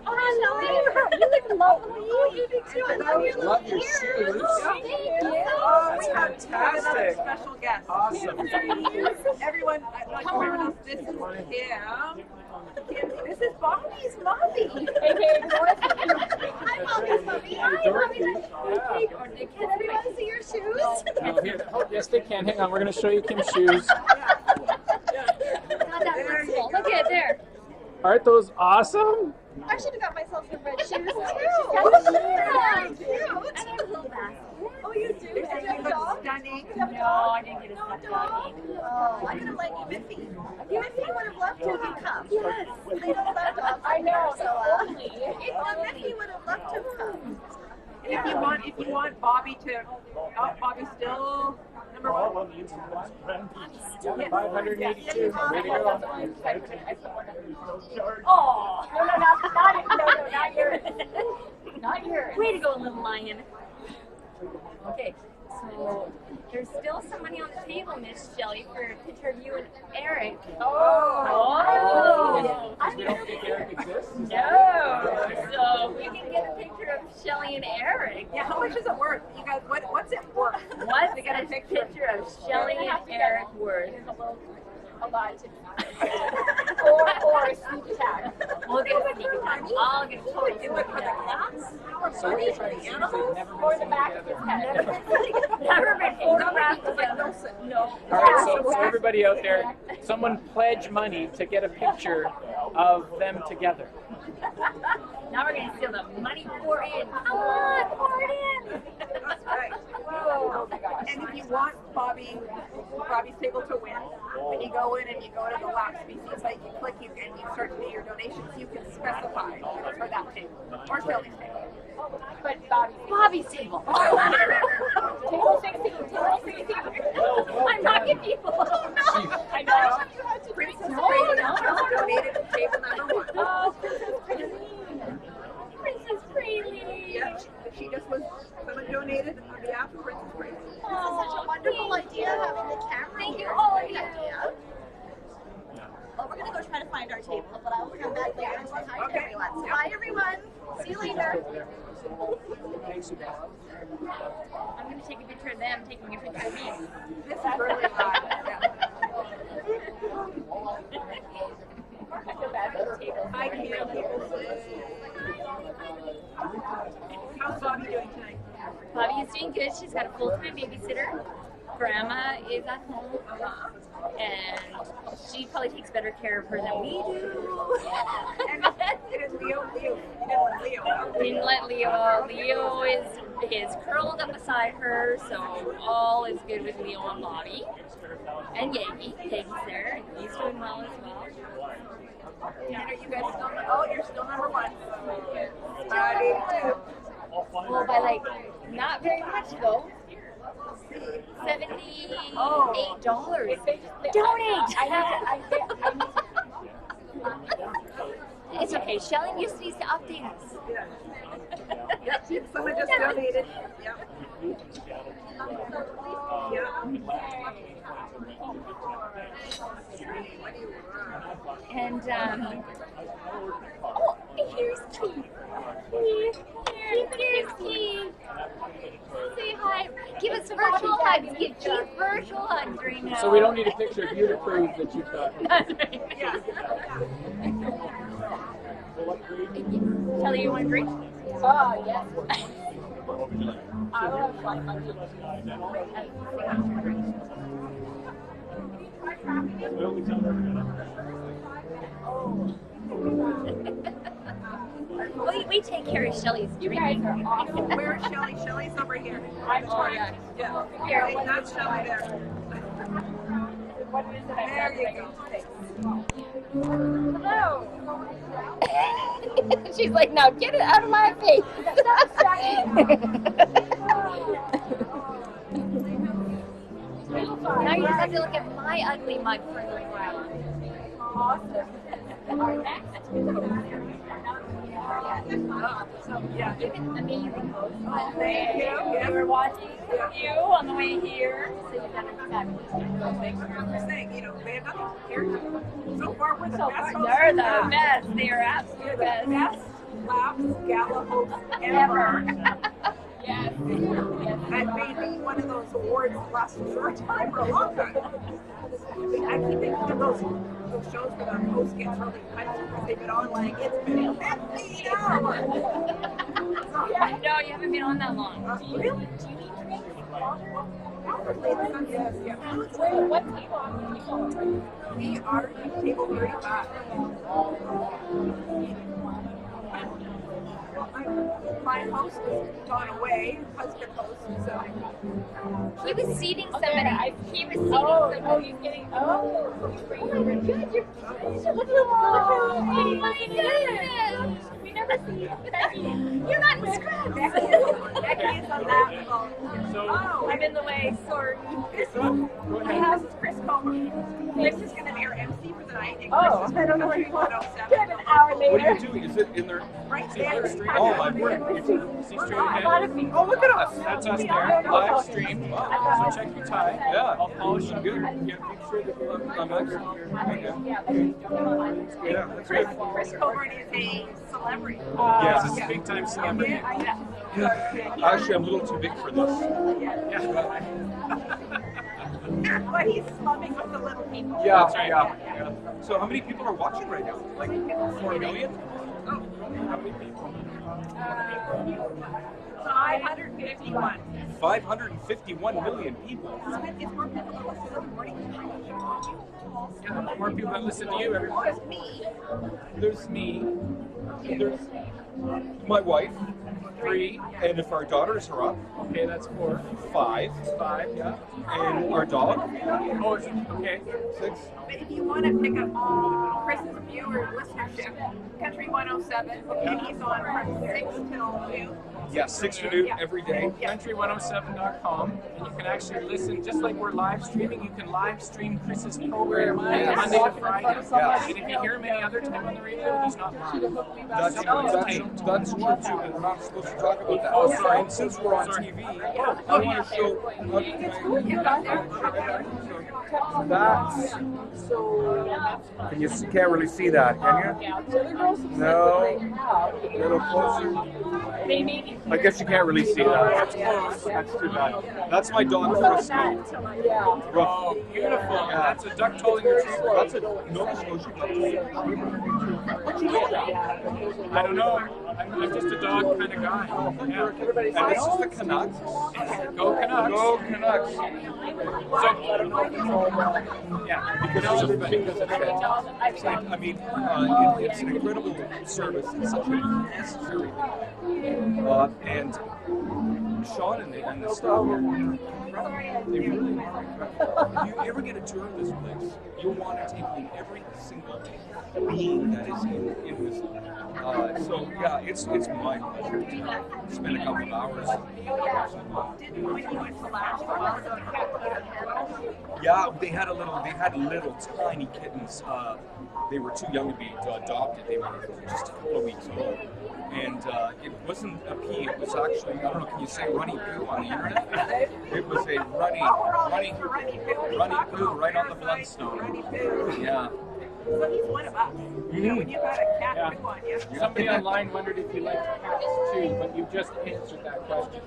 Oh, you look lovely. You do too. I love your Love little your ears. shoes. Thank you. Oh, we have fantastic. another special guest. Awesome. Everyone, like everyone else, this is Kim. This is Bobby's mommy. Hey, hi, Mommy's mommy. Hi, Dorothy. Mommy. Can everyone see your shoes? Oh, here. Oh, yes, they can. Hang on. We're going to show you Kim's shoes. God, that looks cool. Look at it there. Aren't those awesome? I should have got myself some red shoes too. Yeah. Cute. And I have a little basket. Oh, you do? Isn't And you have it a dog? stunning? You have a dog? I didn't get a stuffed dog. Oh, I could have let you Miffy. Miffy would have loved to have come. Yes. They don't allow dogs. I know. So, Miffy would have loved to have come. And if you want Bobby to, Bobby's still number one. 582. Way to go. Oh, not yours. Not yours. Way to go, little lion. Okay, so there's still some money on the table, Miss Shelley, for a picture of you and Eric. Oh. We don't think Eric exists? No. So we can get a picture of Shelley and Eric. Yeah, how much is it worth? You guys, what's it worth? What's to get a picture of Shelley and Eric worth? A lot. or a sneak attack. We'll get a sneak attack. I'll get a total sneak attack. So what are you trying to say? They've never Or been the seen back of together. his head. Never been photographed together. No. All right, so everybody out there, someone pledge money to get a picture of them together. Now we're going to steal the money pour in. Come on, pour it in. That's right. Oh my gosh. And if you want Bobby's table to win, when you go in and you go to the last species site, you click and you start to pay your donations, you can specify for that table or Shelley's table. But Bobby's table. Table 16. Table 16. I'm not giving people. Oh, no. I know. Princess No, Brady no. donated to table number 1. Oh, Princess Prelude. Yeah, she just was, someone donated on behalf of Princess Brady. This is such a wonderful idea having the camera. Thank you, all of you. Well, we're going to go try to find our table, but I'll come back later and say hi to everyone. So bye, everyone. See you later. Thanks, you guys. I'm going to take a picture of them taking a picture of me. This is really live. Yeah. I feel bad for the table. Hi, Kim. How's Bobby doing tonight? Bobby is doing good. She's got a full-time babysitter. Grandma is at home, and she probably takes better care of her than we do. And Leo. You didn't let Leo out. Leo is curled up beside her, so all is good with Leo and Bobby. And Yankee, Peggy's there, and he's doing well as well. You guys still, you're still number 1. 582. Well, by like not very much though. $78. Donate! I need to. It's okay. Shelley just needs to update us. Yep, someone just donated. Yep. And oh, here's Keith. Here's Keith. Say hi. Give us virtual hugs. Give Keith virtual hugs right now. So we don't need a picture of you to prove that you've got it. That's right. Yeah. Shelley, you want a drink? Oh, yes. I want to fly monkey. We take care of Shelley's drink. Where's Shelley? Shelley's over here. Oh, yeah. Yeah. Here, Not Shelley there. There you go. Hello. She's like, now get it out of my face. Now you just have to look at my ugly mug for a little while. Awesome. Our next. Yeah. Amazing. Thank you. We were watching you on the way here. So you've done a fabulous job. Thanks for saying, they have nothing here. So far, we're the best. They're the best. They are absolutely the best. laughs Gala host ever. Yes. And maybe one of those awards lasts for a time for a long time. I keep thinking of those shows where the host gets really punchy because they've been on like it's been 15 hours. No, you haven't been on that long. Really? Do you need drinks? Yes, yeah. What table are you? We are table 35. My host has gone away, husband host, so He was seating somebody. He was seating Oh, somebody. he's getting. Oh, my God, you're look Oh at my goodness! We never see Becky. You're not in scrubs. Becky is on that phone. So, Oh, I'm in the way. Sorry. go my ahead. house is Chris Comer. Chris is going to be our MC for the night, and Chris Oh, is I don't know where Country you are. 107. Good, an hour What are later. you doing? Is it in there? Right See there. live stream? Oh, I'm working. See straight A lot ahead. of people. Oh, look at us. That's us there, live stream. So check your tie. Yeah. I'll polish up. Good. Yeah, make sure that you're I'm excellent. okay. Yeah, that's good. Chris Comer is a celebrity. Yes, it's Yeah. a big time celebrity. Actually, I'm a little too big for this. But he's slumming with the little people. Yeah, That's right. yeah. So how many people are watching right now? Like 4 million? How many people? 551. 551 million people. It's more people that listen to the morning show. Yeah, more people that listen to you every morning. Just me. There's me. There's My wife, 3. and if our daughters are up, Okay, that's 4. 5, 5, yeah. and our dog, Oh, okay. 6. But if you want to pick up Chris's viewer listenership, Country 107, and he's on from 6 till noon. Yeah, 6 to noon every day. Country107.com, and you can actually listen, just like we're live streaming, you can live stream Chris's program Monday to Friday. Yeah. And if you hear him any other time on the radio, he's not live. That's true too, but we're not supposed to talk about that. Oh, sorry. And since we're on TV, I want to show. That's. Can you can't really see that, can you? No. A little closer. Maybe. I guess you can't really see that. That's close. That's too bad. That's my dog Frisco. Oh, beautiful. That's a duck tolling retriever. That's a Nova Scotia dog. What'd you know that? I don't know. I'm just a dog kind of guy. Yeah. And this is the Canucks. Go Canucks. Go Canucks. So, yeah, because of I mean, it's an incredible service. It's such a necessary thing. And Sean and the staff here, they really are incredible. If you ever get a tour of this place, you'll want to take in every single being that is in this. So yeah, it's my pleasure to spend a couple of hours. Yeah, they had little tiny kittens. They were too young to be adopted. They were just a couple of weeks old. And it wasn't a pee, it was actually, I don't know, can you say runny poo on the internet? It was a runny poo right on the bloodstone. Yeah. So he's one of us. You know, when you've got a cat poo on you. Somebody online wondered if you liked cats too, but you just answered that question.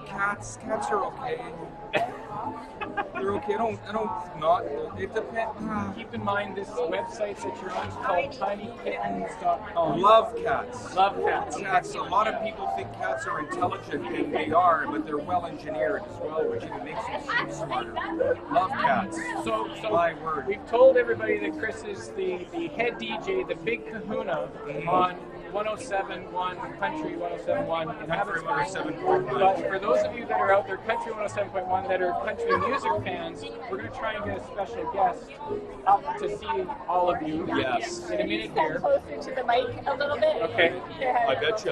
Cats are okay. They're okay. I don't not. It depends. Keep in mind this website that you're on is called Tinykittens.com. Love cats. Love cats. Cats. A lot of people think cats are intelligent, and they are, but they're well engineered as well, which even makes them seem smarter. Love cats. So My word. we've told everybody that Chris is the head DJ, the big kahuna on 107.1 Country 107.1 in Abbotsford. 107.1. But for those of you that are out there, Country 107.1, that are country music fans, we're going to try and get a special guest up to see all of you. Yes. In a minute Stand here. closer to the mic a little bit. Okay. I bet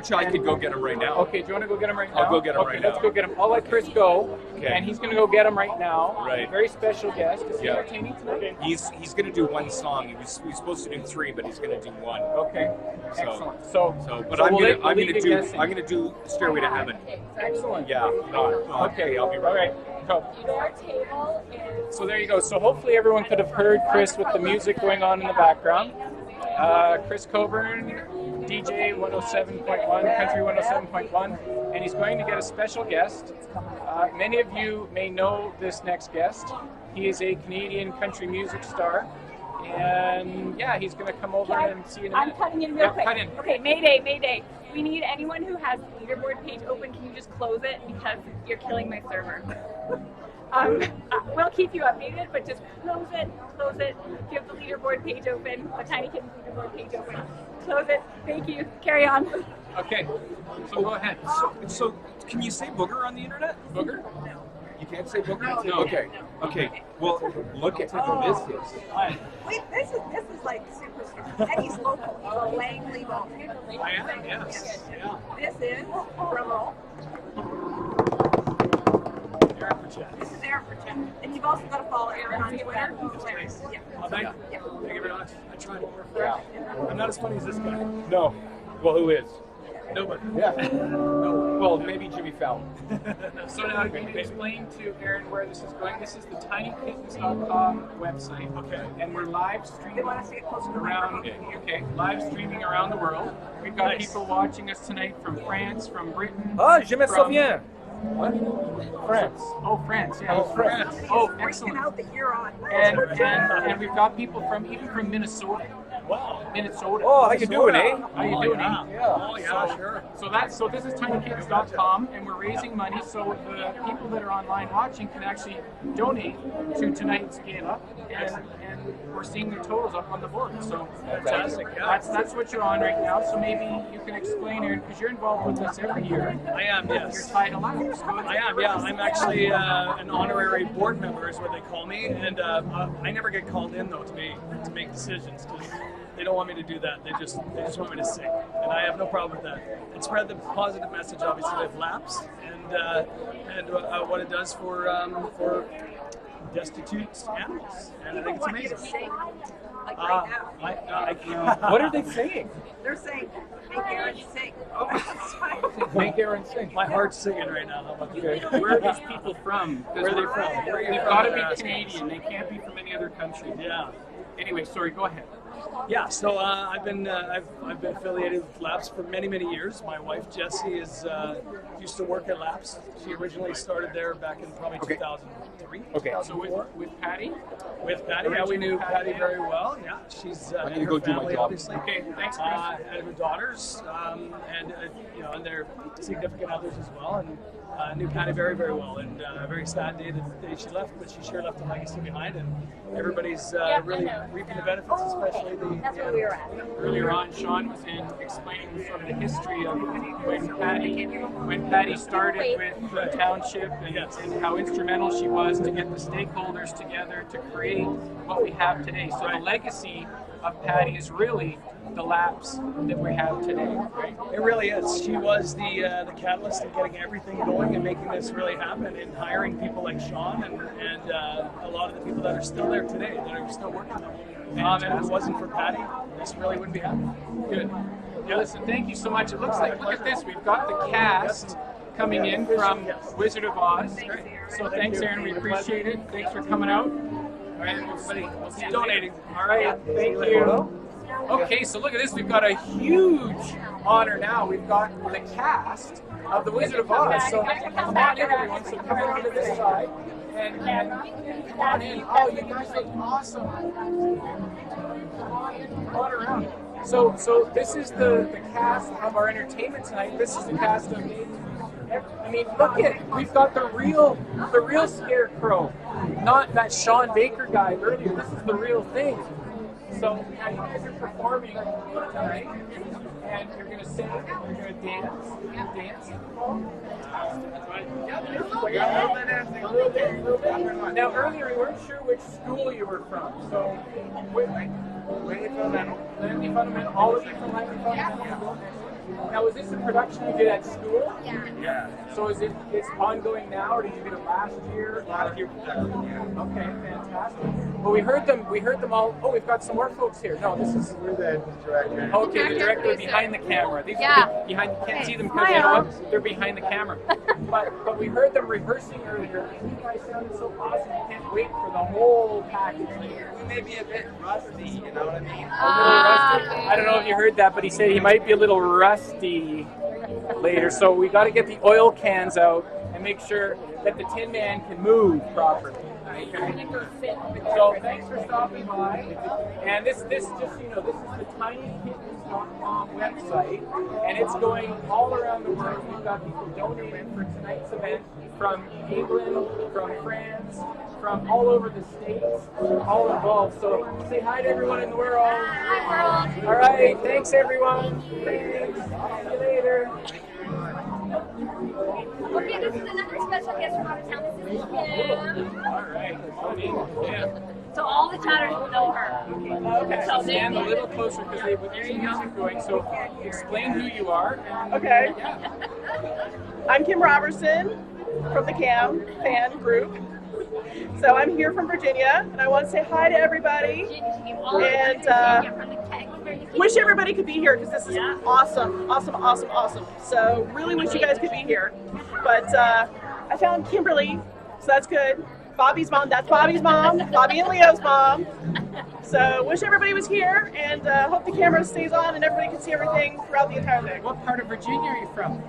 you I could go get him right now. Okay, do you want to go get him right now? I'll go get him right now. Let's go get him. I'll let Chris go, Okay. and he's going to go get him right now. Right. Very special guest. Is he Yeah. entertaining tonight? He's going to do one song. He was supposed to do 3, but he's going to do 1. Okay. So- Excellent. So But so I'm we'll gonna leave you guessing. I'm gonna do Stairway to Heaven. Excellent. Yeah. Okay, I'll be All right. right. So, Our table is. so there you go. So hopefully everyone could have heard Chris with the music going on in the background. Chris Coburn, DJ 107.1, Country 107.1, and he's going to get a special guest. Many of you may know this next guest. He is a Canadian country music star, and yeah, he's going to come over and see you in a minute. I'm cutting in real quick. Cut in. Okay, Mayday. We need anyone who has the leaderboard page open. Can you just close it because you're killing my server? We'll keep you updated, but just close it. If you have the leaderboard page open, the Tinykittens leaderboard page open, close it. Thank you. Carry on. Okay, so go ahead. So can you say booger on the internet? Booger? You can't say booger? No. Okay. Well, look at this is. Wait, this is like superstar. And he's local. He's a Langley ball. I am, yes. Yeah. This is drum This is Aaron for chat. And you've also got to follow Aaron on Twitter. He's hilarious. Yeah. Oh, thank you. Yeah. Thank you very much. I tried. Yeah. I'm not as funny as this guy. No. Well, who is? Nobody. Yeah. No. Well, maybe Jimmy Fallon. So now can you explain to Aaron where this is going? This is the tinykittens.com website. Okay. And we're live They streaming want us to get closer to the around. microphone. Okay. Live streaming around the world. We've got Nice. people watching us tonight from France, from Britain. Ah, je me from- souviens. What? France. Oh, France. Yeah. Oh, France. Oh, Freaking excellent. out that you're on. And we've got people even from Minnesota. Wow. Minnesota. Oh, how you doing, eh? How you doing, yeah. eh? Oh, yeah, sure. So this is tinykittens.com, and we're raising money so the people that are online watching can actually donate to tonight's gala, and we're seeing the totals up on the board. So Fantastic, yeah. that's what you're on right now. So maybe you can explain, Aaron, because you're involved with us every year. I am, You're yes. tied to Labs. I am, yeah. I'm actually an honorary board member, is what they call me, and I never get called in though to make decisions because they don't want me to do that. They just want me to sing, and I have no problem with that. And spread the positive message, obviously, of Laps and what it does for destitute animals, and I think it's want you to amazing. sing, like right now. I can't. What are they saying? They're saying, make Aaron sing. Oh, that's fine. Make Aaron sing. My heart's singing right now. How about you? Where are these people from? Where are they from? Where are you They've from? got to be Canadian. They can't be from any other country. Yeah. Anyway, sorry. Go ahead. Yeah, so I've been affiliated with Laps for many years. My wife Jessie used to work at Laps. She originally started there back in probably 2003. Okay. So with Patty. With Patty, yeah, we knew Patty very well. Yeah, she's I'm and gonna her go do my family, job. obviously. Okay, thanks, Chris. And her daughters, and their significant others as well. And knew Patty very well. And very sad day the day she left, but she sure left a legacy behind. And everybody's really reaping the benefits, especially the. That's where we were at. Earlier on, Sean was explaining sort of the history of when Patty started with the township and how instrumental she was to get the stakeholders together to create what we have today. So the legacy of Patty is really the Laps that we have today, right? It really is. She was the catalyst in getting everything going and making this really happen, and hiring people like Sean and a lot of the people that are still there today, that are still working there. And if it wasn't for Patty, this really wouldn't be happening. Good. Yeah, listen, thank you so much. It looks like, look at this, we've got the cast coming in from Wizard of Oz. So thanks, Aaron, we appreciate it. Thanks for coming out. All right, everybody, we'll see you donating. All right, thank you. Okay, so look at this. We've got a huge honor now. We've got the cast of the Wizard of Oz. So come on in, everyone. So come on to this side. And come on in. Oh, you guys look awesome. Come on around. So this is the cast of our entertainment tonight. This is the cast of. I mean, look at, we've got the real Scarecrow, not that Sean Baker guy earlier. This is the real thing. So now you guys are performing tonight, and you're gonna sing, you're gonna dance. Now earlier we weren't sure which school you were from, so Langley Fundamental. All of you from Langley Fundamental. Now, was this a production you did at school? Yeah. So it's ongoing now, or did you do it last year? Last year. Okay, fantastic. Well, we heard them all. Oh, we've got some more folks here. No, this is. We're the director. Okay, the director behind the camera. These are behind. You can't see them because you know what? They're behind the camera. But we heard them rehearsing earlier. You guys sounded so awesome. I can't wait for the whole package. We may be a bit rusty, you know what I mean? A little rusty. I don't know if you heard that, but he said he might be a little rusty later. So we got to get the oil cans out and make sure that the Tin Man can move properly. Okay. So thanks for stopping by. And this just so you know, this is the Tinykittens.com website, and it's going all around the world. We've got people donating for tonight's event from England, from France, from all over the States, all involved. So say hi to everyone in the world. Hi, world. All right. Thanks, everyone. Thanks. See you later. Okay, this is another special guest from out of town. This is Kim. All right. Yeah. So all the chatters will know her. Okay, so stand a little closer because they would hear music going. So explain who you are. Okay. Yeah. I'm Kim Robertson from the CAM fan group. So I'm here from Virginia, and I want to say hi to everybody. And wish everybody could be here because this is awesome, awesome, awesome, awesome. So really wish you guys could be here. But I found Kimberly, so that's good. Bobby's mom, that's Bobby's mom. Bobby and Leo's mom. So wish everybody was here, and hope the camera stays on and everybody can see everything throughout the entire thing. What part of Virginia are you from?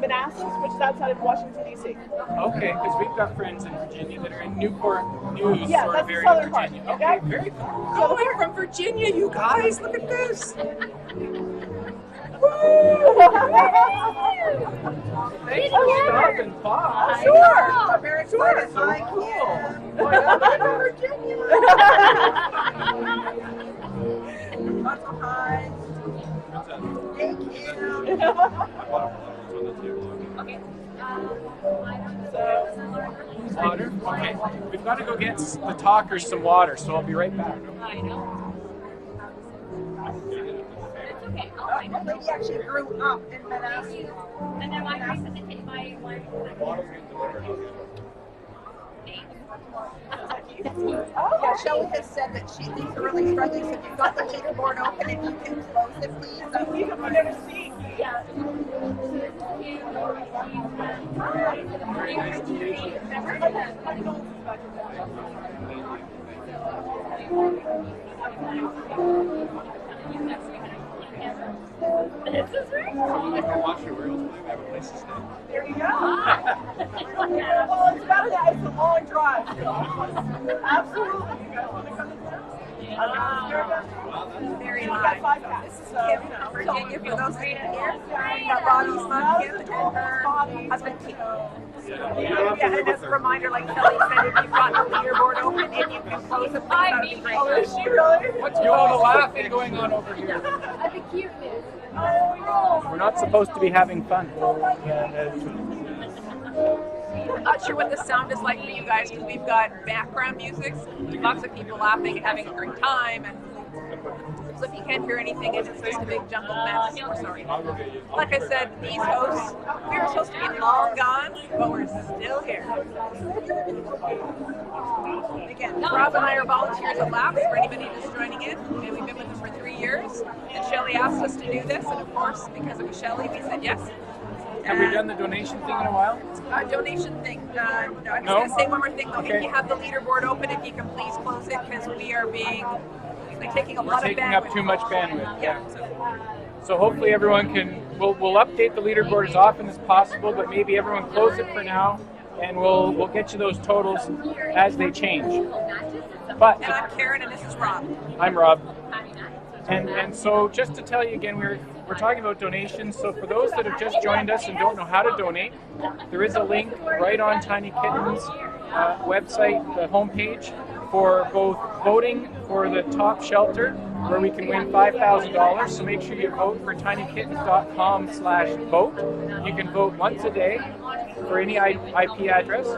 Manassas, which is outside of Washington, D.C. Okay, because we've got friends in Virginia that are in Newport News, Yeah, sort that's of the area southern of part. Virginia. Okay. Okay, very cool. Oh, I'm from Virginia, you guys. Look at this. Thanks for stopping by. Sure. I'm very excited. So Hi, cool. Kim. Boy, I'm from Virginia. Lots of highs. Hey, Kim. Okay. Water? Okay. We've got to go get the talkers some water, so I'll be right back. I know. It's okay. I'll find My lady actually grew up in Manassas. And then my person to take my one. Yeah, Shelley has said that things are really struggling, so if you've got the leaderboard open, if you can close it, please. You can never see. Yeah. This is right. You can watch your reels. We have a place to stay. There you go. Well, it's about it's a long drive. Absolutely. You guys want to come to town? Very We've got live. 5 cats. This is Kim from Virginia, for those that are here. We've got Bobby's mom, Kim, and her husband, Keith. Yeah, and as a reminder, like Shelley said, if you've got the leaderboard open, if you can close it, please, that would be great. Oh, is she really? What's all the laughing going on over here? At the cuteness. We're not supposed to be having fun. I'm not sure what the sound is like for you guys because we've got background music, lots of people laughing and having a great time. And so if you can't hear anything, it's just a big jumbled mess. We're sorry. Like I said, these hosts, we were supposed to be long gone, but we're still here. Again, Rob and I are volunteers at Labs for anybody that's joining in, and we've been with them for 3 years. And Shelley asked us to do this, and of course, because it was Shelley, we said yes. Have we done the donation thing in a while? Donation thing. No, I'm just No? going to say one more thing though. Okay. If you have the leaderboard open, if you can please close it because we are taking a We're lot of taking bandwidth. up too much bandwidth. Yeah. So hopefully everyone can. We'll update the leaderboard as often as possible, but maybe everyone close it for now, and we'll get you those totals as they change. But And I'm Karen, and this is Rob. I'm Rob. And so just to tell you again, we're talking about donations. So for those that have just joined us and don't know how to donate, there is a link right on Tinykittens website, the homepage, for both voting for the top shelter, where we can win $5,000. So make sure you vote for tinykittens.com/vote. You can vote once a day for any IP address.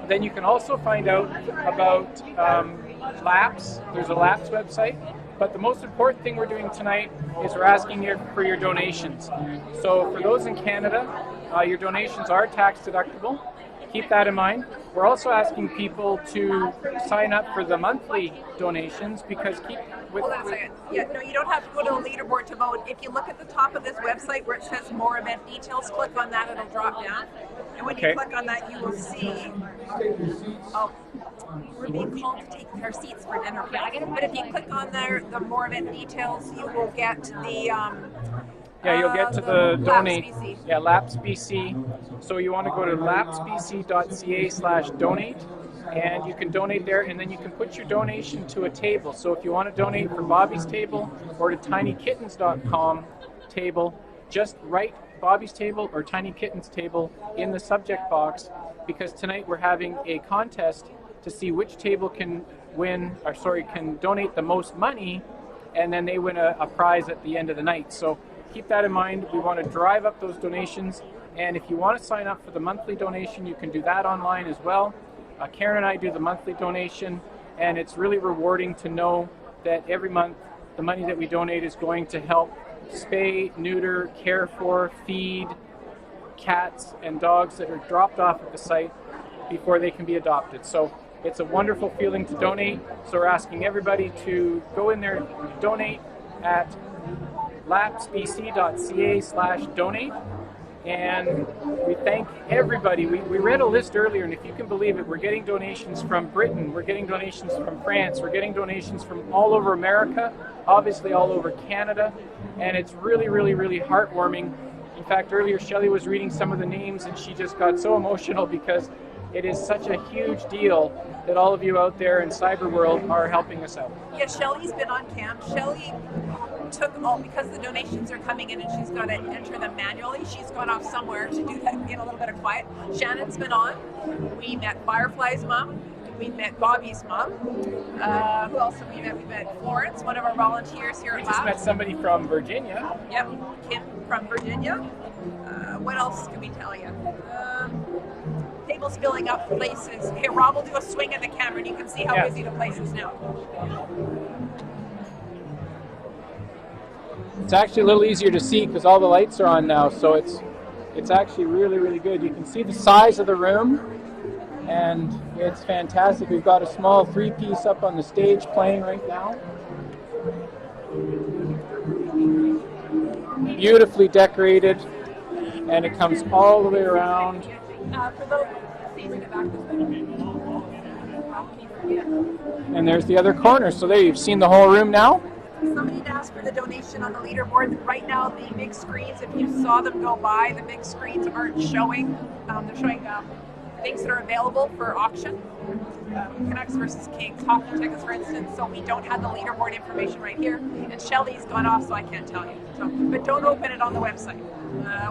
Then you can also find out about LAPS. There's a LAPS website. But the most important thing we're doing tonight is we're asking you for your donations. So for those in Canada, your donations are tax deductible. Keep that in mind. We're also asking people to sign up for the monthly donations because Hold on a second. Yeah, no, you don't have to go to the leaderboard to vote. If you look at the top of this website where it says more event details, click on that, it'll drop down. And when you click on that, you will see. Oh, we're being called to take our seats for dinner. But if you click on the more event details, you will get the Yeah, you'll get to the donate. Laps BC. Yeah, Laps BC. So you want to go to lapsbc.ca/donate, and you can donate there, and then you can put your donation to a table. So if you want to donate for Bobby's table or to tinykittens.com table, just write Bobby's table or Tiny Kittens table in the subject box, because tonight we're having a contest to see which table can donate the most money, and then they win a prize at the end of the night. So keep that in mind. We want to drive up those donations, and if you want to sign up for the monthly donation, you can do that online as well. Karen and I do the monthly donation, and it's really rewarding to know that every month the money that we donate is going to help spay, neuter, care for, feed cats and dogs that are dropped off at the site before they can be adopted. So it's a wonderful feeling to donate. So we're asking everybody to go in there, donate at lapsbc.ca/donate. And we thank everybody. We read a list earlier, and if you can believe it, we're getting donations from Britain, we're getting donations from France, we're getting donations from all over America, obviously all over Canada, and it's really, really, really heartwarming. In fact, earlier Shelley was reading some of the names, and she just got so emotional because it is such a huge deal that all of you out there in cyber world are helping us out. Yeah, Shelley's been on camp. Shelley took all, because the donations are coming in and she's got to enter them manually, she's gone off somewhere to do that in a little bit of quiet. Shannon's been on. We met Firefly's mom. We met Bobby's mom. Who else have we met? We met Florence, one of our volunteers here We at just Lab. met somebody from Virginia. Yep, Kim from Virginia. What else can we tell you? Tables filling up places. Here, Rob will do a swing at the camera and you can see how busy the place is now. It's actually a little easier to see because all the lights are on now, so it's actually really, really good. You can see the size of the room, and it's fantastic. We've got a small 3-piece up on the stage playing right now. Beautifully decorated, and it comes all the way around. For those in the back, And there's the other corner. So there, you've seen the whole room now. somebody had asked for the donation on the leaderboard. Right now, the big screens, if you saw them go by, the big screens aren't showing. They're showing things that are available for auction. Canucks versus Kings hockey tickets, for instance. So we don't have the leaderboard information right here. And Shelley's gone off, so I can't tell you. So, but don't open it on the website.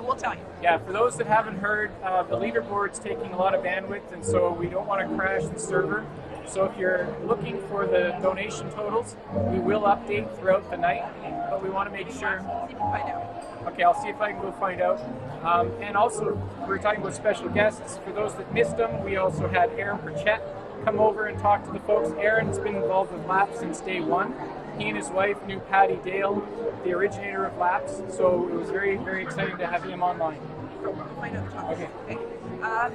We'll tell you. Yeah, for those that haven't heard, the leaderboard's taking a lot of bandwidth, and so we don't want to crash the server. So if you're looking for the donation totals, we will update throughout the night, but we want to make sure. See if you can find out. Okay, I'll see if I can go find out. And also, we're talking about special guests. For those that missed them, we also had Aaron Pritchett come over and talk to the folks. Aaron's been involved with LAPS since day one. He and his wife knew Patty Dale, the originator of LAPS, so it was very, very exciting to have him online. Find out the topic. Okay.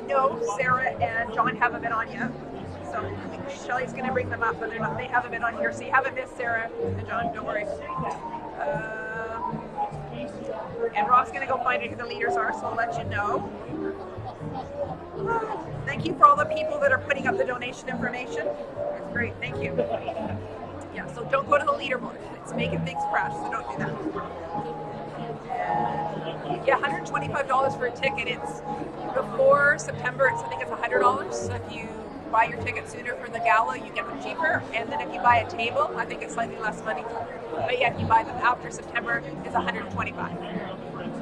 No, Sarah and John haven't been on yet. So I think Shelley's going to bring them up, but they're not. They haven't been on here, so you haven't missed Sarah and John. Don't worry. And Rob's going to go find out who the leaders are, so I'll let you know. Thank you for all the people that are putting up the donation information. It's great. Thank you. Yeah, so don't go to the leaderboard. It's making things crash, so don't do that. Yeah, $125 for a ticket. It's before September. I think it's $100. So if you buy your ticket sooner for the gala, you get them cheaper. And then if you buy a table, I think it's slightly less money. But yeah, if you buy them after September, it's $125.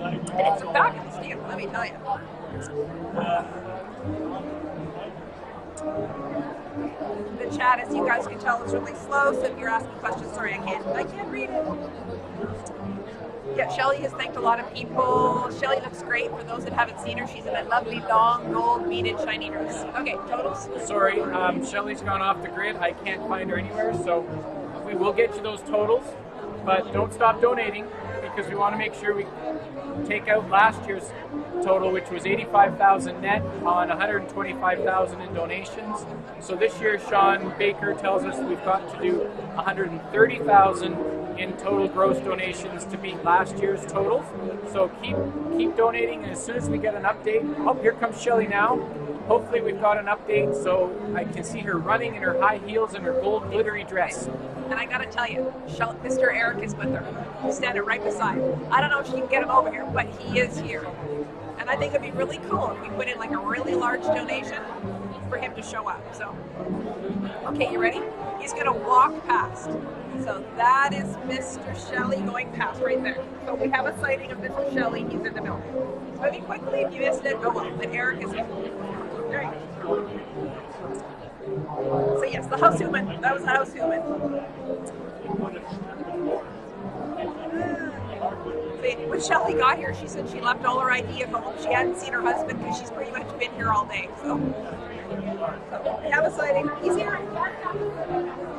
And it's a fabulous deal, let me tell you. The chat, as you guys can tell, is really slow. So if you're asking questions, sorry, I can't read it. Yeah, Shelley has thanked a lot of people. Shelley looks great. For those that haven't seen her, she's in a lovely long gold beaded shiny dress. Okay, totals. Sorry, Shelley's gone off the grid. I can't find her anywhere, so we will get you those totals. But don't stop donating, because we want to make sure we take out last year's total, which was $85,000 net on $125,000 in donations. So this year, Sean Baker tells us we've got to do $130,000 in total gross donations to beat last year's totals. So keep donating, and as soon as we get an update, oh, here comes Shelly now. Hopefully we've got an update, so I can see her running in her high heels and her gold glittery dress. And I gotta tell you, Mr. Eric is with her. He's standing right beside her. I don't know if she can get him over here, but he is here. And I think it'd be really cool if we put in like a really large donation for him to show up. So, okay, you ready? He's gonna walk past. So that is Mr. Shelley going past right there. So we have a sighting of Mr. Shelley. He's in the building. Moving quickly. If you missed it, oh well. But Eric is here. There you go. So yes, the house human. That was the house human. When Shelley got here, she said she left all her ID at home. She hadn't seen her husband because she's pretty much been here all day. So we have a sighting. He's here.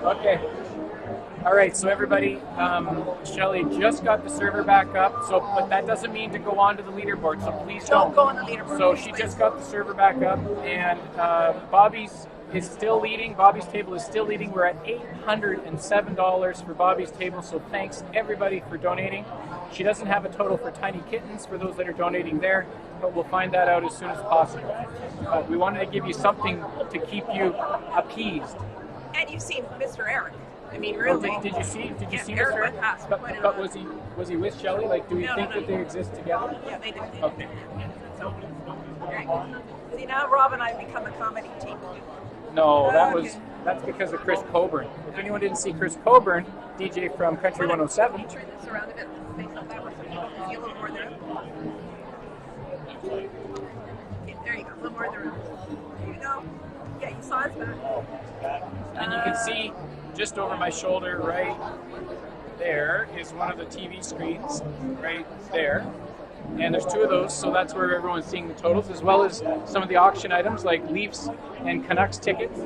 Okay. All right, so everybody, Shelly just got the server back up, but that doesn't mean to go on to the leaderboard, so please don't. Don't go on the leaderboard. So she just got the server back up, and Bobby's is still leading. Bobby's table is still leading. We're at $807 for Bobby's table, so thanks everybody for donating. She doesn't have a total for Tinykittens for those that are donating there, but we'll find that out as soon as possible. We wanted to give you something to keep you appeased. And you've seen Mr. Eric. I mean, really. Did you see Eric Mr. went past. But was he with Shelly? Like, do we think that they exist together? Yeah, they do. Okay. So, right. See, now Rob and I have become a comedy team. No, that's because of Chris Coburn. If anyone didn't see Chris Coburn, DJ from Country 107. Can you turn this around a bit? Face up that way so you can see a little more there. Okay, there you go. A little more there. There you go. Yeah, you saw his back. And you can see just over my shoulder right there is one of the TV screens right there. And there's two of those, so that's where everyone's seeing the totals, as well as some of the auction items like Leafs and Canucks tickets.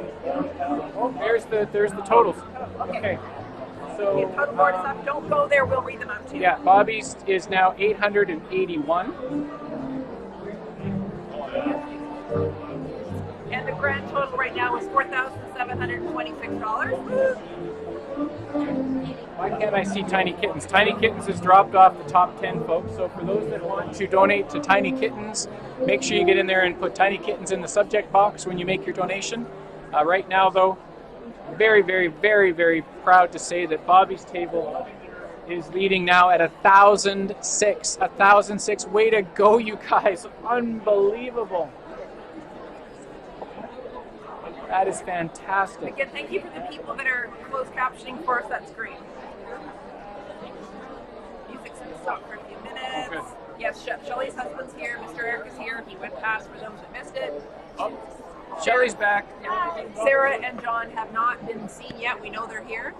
Oh, there's the totals. Okay. So the total board is up. Don't go there. We'll read them out to you. Yeah, Bobby's is now 881. And the grand total right now is $4,726. Why can't I see Tinykittens? Tinykittens has dropped off the top 10, folks. So for those that want to donate to Tinykittens, make sure you get in there and put Tinykittens in the subject box when you make your donation. Right now, though, very, very, very, very proud to say that Bobby's table is leading now at 1,006. 1,006. Way to go, you guys. Unbelievable. That is fantastic. Again, thank you for the people that are closed captioning for us. That's great. Music's going to stop for a few minutes. Good. Yes, Shelley's husband's here. Mr. Eric is here. He went past for those that missed it. Oh, Shelley's back. Sarah and John have not been seen yet. We know they're here.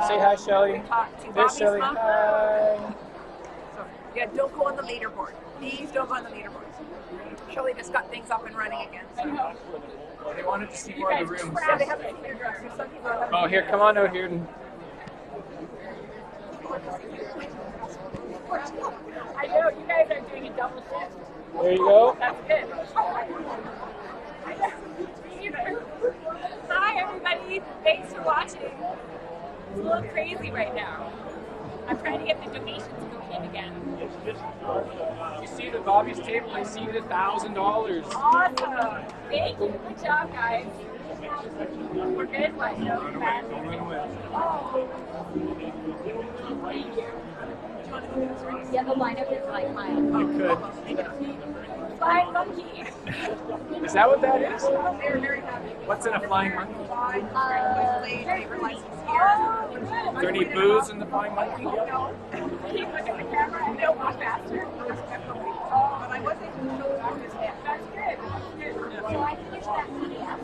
Say hi, Shelley. We talked to There's Bobby's Shelley. mom. Hi. So, yeah, don't go on the leaderboard. Please don't go on the leaderboard. Shelley just got things up and running again. So. They wanted to see more of the rooms. Yeah, they haven't seen your dress. Some people have. Oh, here, come on out here. I know, you guys are doing a double shift. There you go. That's good. Hi, everybody. Thanks for watching. It's a little crazy right now. I'm trying to get the donations going again. You see the Bobby's table exceeded $1,000. Awesome. Thank you. Good job, guys. We're good. What? No bad. Yeah, the lineup is like mine. You could. Flying monkey. Is that what that is? They're very happy. What's in a flying monkey? Labor license Oh, here. Is there any booze in the flying monkey? no. Can you look at the camera and they'll walk faster? But I was able to show the back of his head. That's good. So I finished that PDF.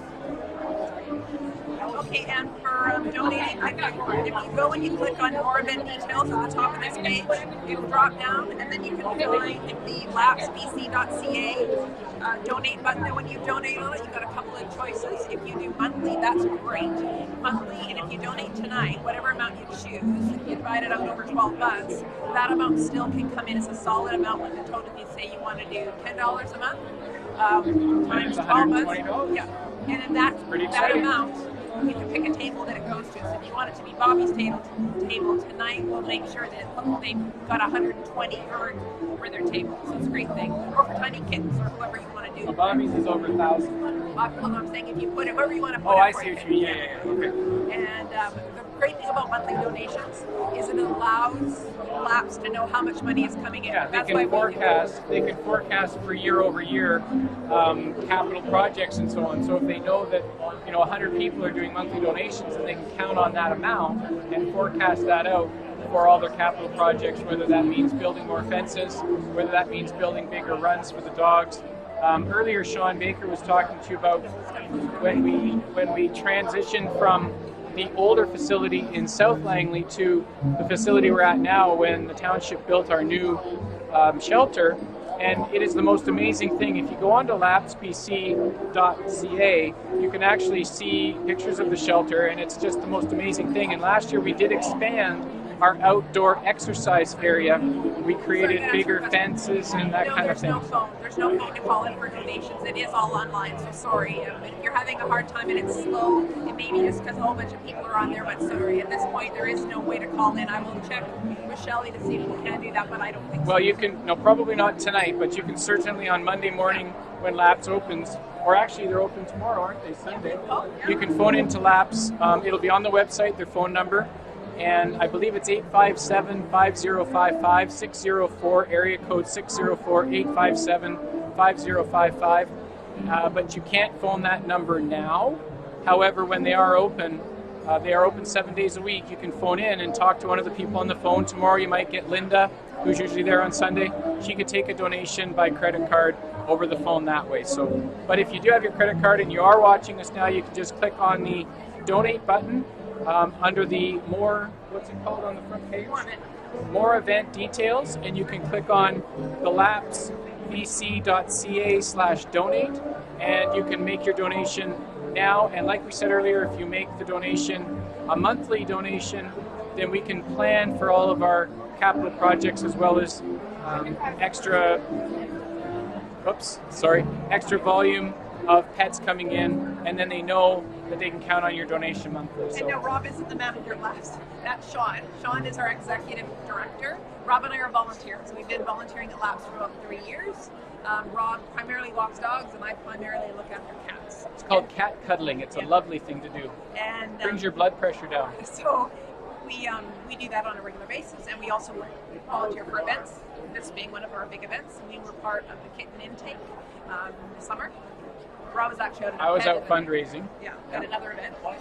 Okay, and for donating, if you go and you click on more event details at the top of this page, it'll drop down, and then you can find the lapsbc.ca donate button. And when you donate on it, you've got a couple of choices. If you do monthly, that's great. Monthly, and if you donate tonight, whatever amount you choose, if you divide it out over 12 months, that amount still can come in as a solid amount with the total. If you say you want to do $10 a month, times 12 months, yeah, and then that amount you can pick a table that it goes to. So if you want it to be Bobby's table tonight, we'll make sure that they've got 120 earned for their table. So it's a great thing. Or for Tinykittens or whoever you want to do. So Bobby's is over 1,000. Well, I'm saying if you put it wherever you want to put Oh, it. I see what you mean. Yeah. Okay. And the great thing about monthly donations is it allows labs to know how much money is coming in. Yeah, That's they why can forecast. They can forecast for year over year capital projects and so on. So if they know that 100 people are doing monthly donations, and they can count on that amount and forecast that out for all their capital projects. Whether that means building more fences, whether that means building bigger runs for the dogs. Earlier, Sean Baker was talking to you about when we transitioned from the older facility in South Langley to the facility we're at now when the township built our new shelter. And it is the most amazing thing. If you go onto lapsbc.ca, you can actually see pictures of the shelter, and it's just the most amazing thing. And last year we did expand our outdoor exercise area. We created bigger fences and that kind of thing. There's no phone to call in for donations. It is all online, so sorry. If you're having a hard time and it's slow, it may be just because a whole bunch of people are on there, but sorry, at this point there is no way to call in. I will check with Shelley to see if we can do that, but I don't think so. Well, you can, probably not tonight, but you can certainly on Monday morning when Labs opens, or actually they're open tomorrow, aren't they, Sunday? You can phone into Labs. It'll be on the website, their phone number. And I believe it's 857-5055-604, area code 604-857-5055. But you can't phone that number now. However, when they are open 7 days a week. You can phone in and talk to one of the people on the phone. Tomorrow you might get Linda, who's usually there on Sunday. She could take a donation by credit card over the phone that way. So, but if you do have your credit card and you are watching us now, you can just click on the donate button. Under the more, what's it called on the front page? More event details, and you can click on the lapsbc.ca/donate, and you can make your donation now. And like we said earlier, if you make the donation a monthly donation, then we can plan for all of our capital projects as well as extra volume of pets coming in, and then they know that they can count on your donation monthly. So. And no, Rob isn't the manager of Labs. That's Sean. Sean is our executive director. Rob and I are volunteers. We've been volunteering at Labs for about 3 years. Rob primarily walks dogs, and I primarily look after cats. It's called cat cuddling. It's a lovely thing to do. And brings your blood pressure down. So we do that on a regular basis, and we also volunteer for events. This being one of our big events. We were part of the kitten intake this summer. Rob was actually out. I was out fundraising. Yeah, at another event for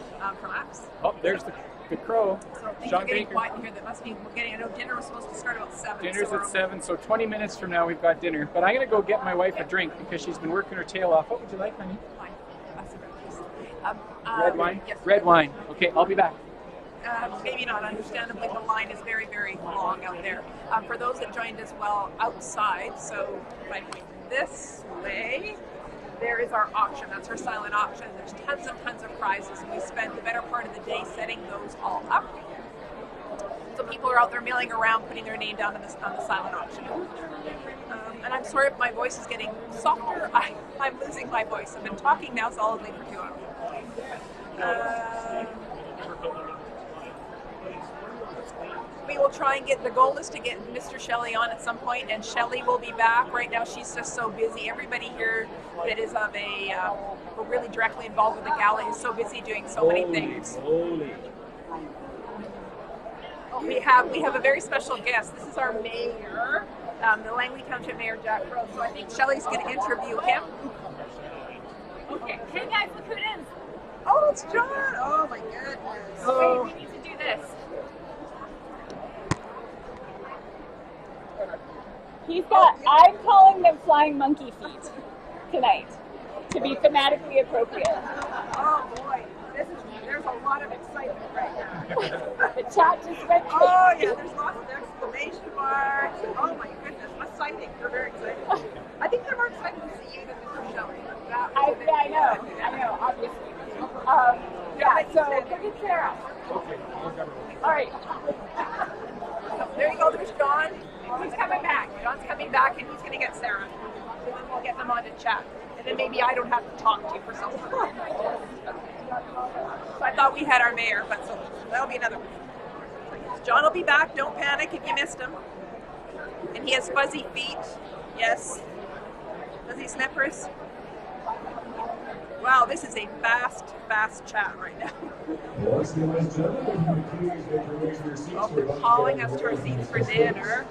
Labs. Oh, there's the crow. So things Sean are getting Baker. quiet in here. That must be we're getting. I know dinner was supposed to start about 7. Dinner's at 7, so 20 minutes from now we've got dinner. But I'm gonna go get my wife a drink because she's been working her tail off. What would you like, honey? Wine. That's a great piece. Red wine. Yes. Red wine. Okay, I'll be back. Maybe not. Understandably, the line is very, very long out there. For those that joined as well outside, so if I point this way, there is our auction. That's our silent auction. There's tons and tons of prizes, and we spend the better part of the day setting those all up. So people are out there milling around, putting their name down on the silent auction. And I'm sorry if my voice is getting softer. I'm losing my voice. I've been talking now solidly for 2 hours. We will try and the goal is to get Mr. Shelley on at some point, and Shelley will be back. Right now she's just so busy. Everybody here that is of we're really directly involved with the Gala is so busy doing so many things. We have a very special guest. This is our mayor, the Langley Township Mayor, Jack Crow. So I think Shelley's going to interview him. Okay. Hey guys, look who it is. Oh, it's John. Oh my goodness. So we need to do this. I'm calling them flying monkey feet tonight to be thematically appropriate. Oh boy, there's a lot of excitement right now. The chat just went crazy. Oh yeah, there's lots of exclamation marks. Oh my goodness, exciting. They're very excited. I think they're more excited to see you than Mr. Shelley. I know, obviously. So look at Sarah. All right. There you go, there's John. He's coming back. John's coming back, and he's going to get Sarah. And then we'll get them on to chat. And then maybe I don't have to talk to you for some time. So I thought we had our mayor, but so that'll be another one. John will be back. Don't panic if you missed him. And he has fuzzy feet. Yes. Fuzzy slippers. Wow, this is a fast chat right now. Oh, they're calling us to our seats for dinner.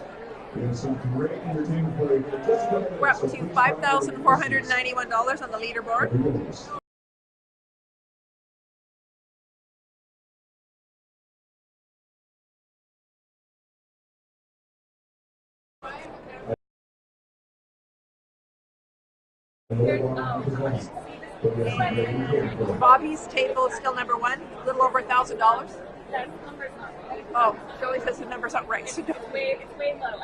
We're up to $5,491 on the leaderboard. Bobby's table is still number one, a little over $1,000. Oh, Shelley says the number's not right. It's way low.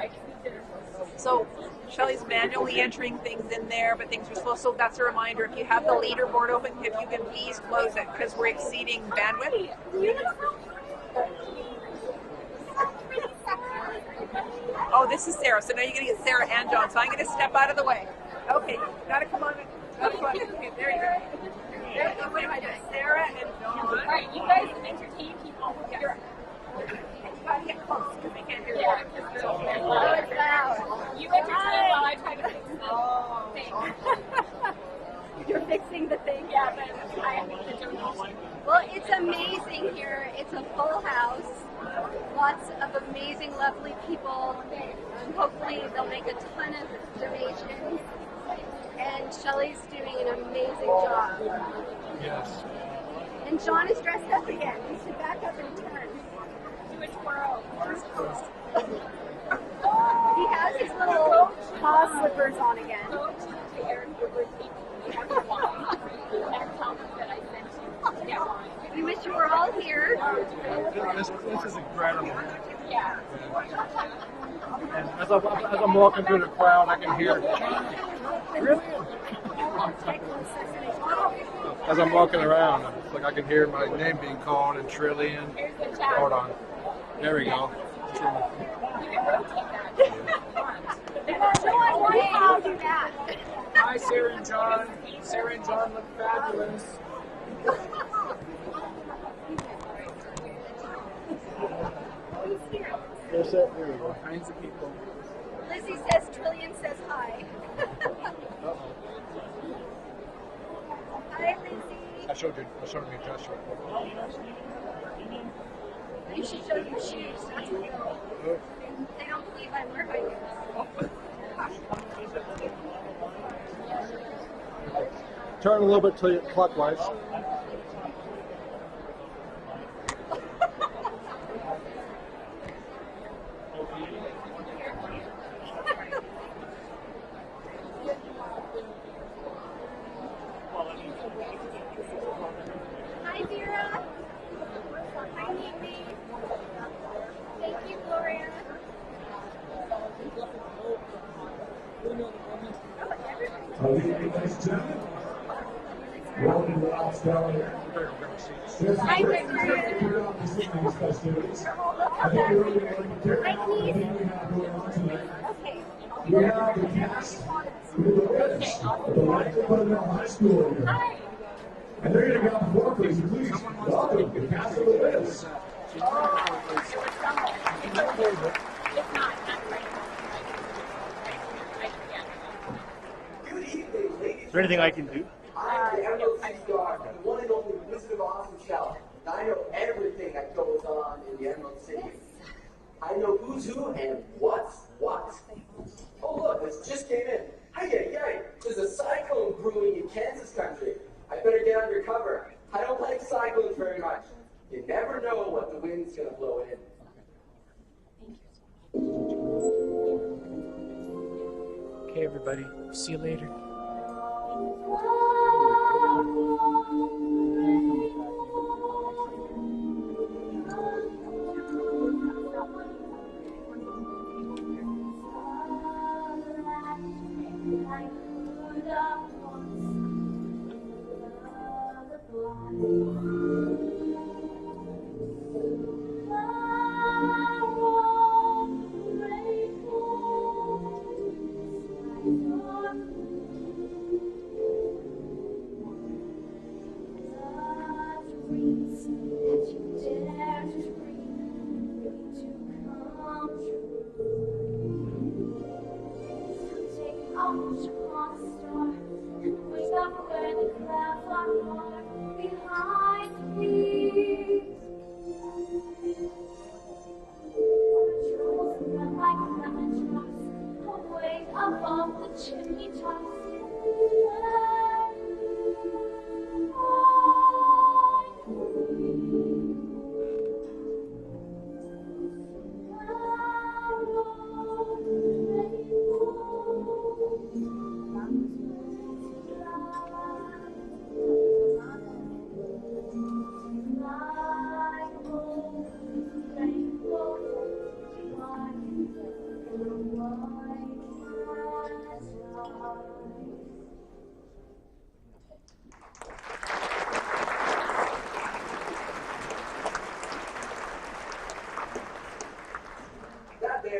So Shelley's manually entering things in there, but things are slow. So that's a reminder, if you have the leaderboard open, if you can please close it because we're exceeding bandwidth. Oh, this is Sarah. So now you're going to get Sarah and John. So I'm going to step out of the way. Okay, gotta come on. Okay, there you go. What am I doing? Sarah and John. All right, you guys entertain people. You gotta get close because they can't hear you. Yeah, because oh, it's loud. You entertain while I try to fix the thing. You're fixing the thing? Yeah, but I need the donation. Well, it's amazing here. It's a full house. Lots of amazing, lovely people. Hopefully they'll make a ton of donations. And Shelley's doing an amazing job. Yes. And John is dressed up again. He should back up and turn. Do a twirl. He has his little paw slippers on again. Go to Aaron Woodward and tell them that I sent you to get wine. We wish you were all here. This is incredible. Yeah. And as I'm walking through the crowd, I can hear. Really? As I'm walking around, it's like I can hear my name being called and Trillion. Hold on. There we go. I'll do that. Hi, Sarah and John. Sarah and John look fabulous. There's that. There we go. All kinds of people. Lizzie says Trillion says hi. Hi, Lizzie. I showed me a dress shirt. You should show your shoes. That's cool. They don't believe I wear high heels. Turn a little bit to clockwise. Hi, Vera. Hi, Mimi. Thank you, Gloria. Hi, Victoria. Hi, Keith. Okay. We have the cast with the Wiz of the Tinykittens High School here. Hi. And they're going to go before, please welcome the cast of the Wiz. It's not right. Is there anything I can do? I'm the one and only Wizard of Oz himself. I know everything that goes on in the Emerald City. I know who's who and what's what. Oh look, this just came in. Hey, there's a cyclone brewing in Kansas country. I better get under cover. I don't like cyclones very much. You never know what the wind's gonna blow in. Okay, everybody. See you later. chimney tops.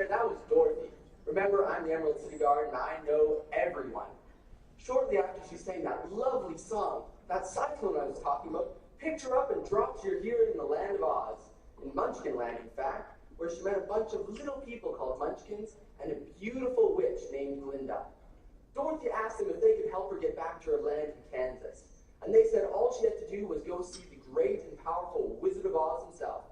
That was Dorothy. Remember, I'm the Emerald City Guard, and I know everyone. Shortly after she sang that lovely song, that cyclone I was talking about picked her up and dropped her here in the land of Oz, in Munchkin Land, in fact, where she met a bunch of little people called Munchkins and a beautiful witch named Glinda. Dorothy asked them if they could help her get back to her land in Kansas, and they said all she had to do was go see the great and powerful Wizard of Oz himself.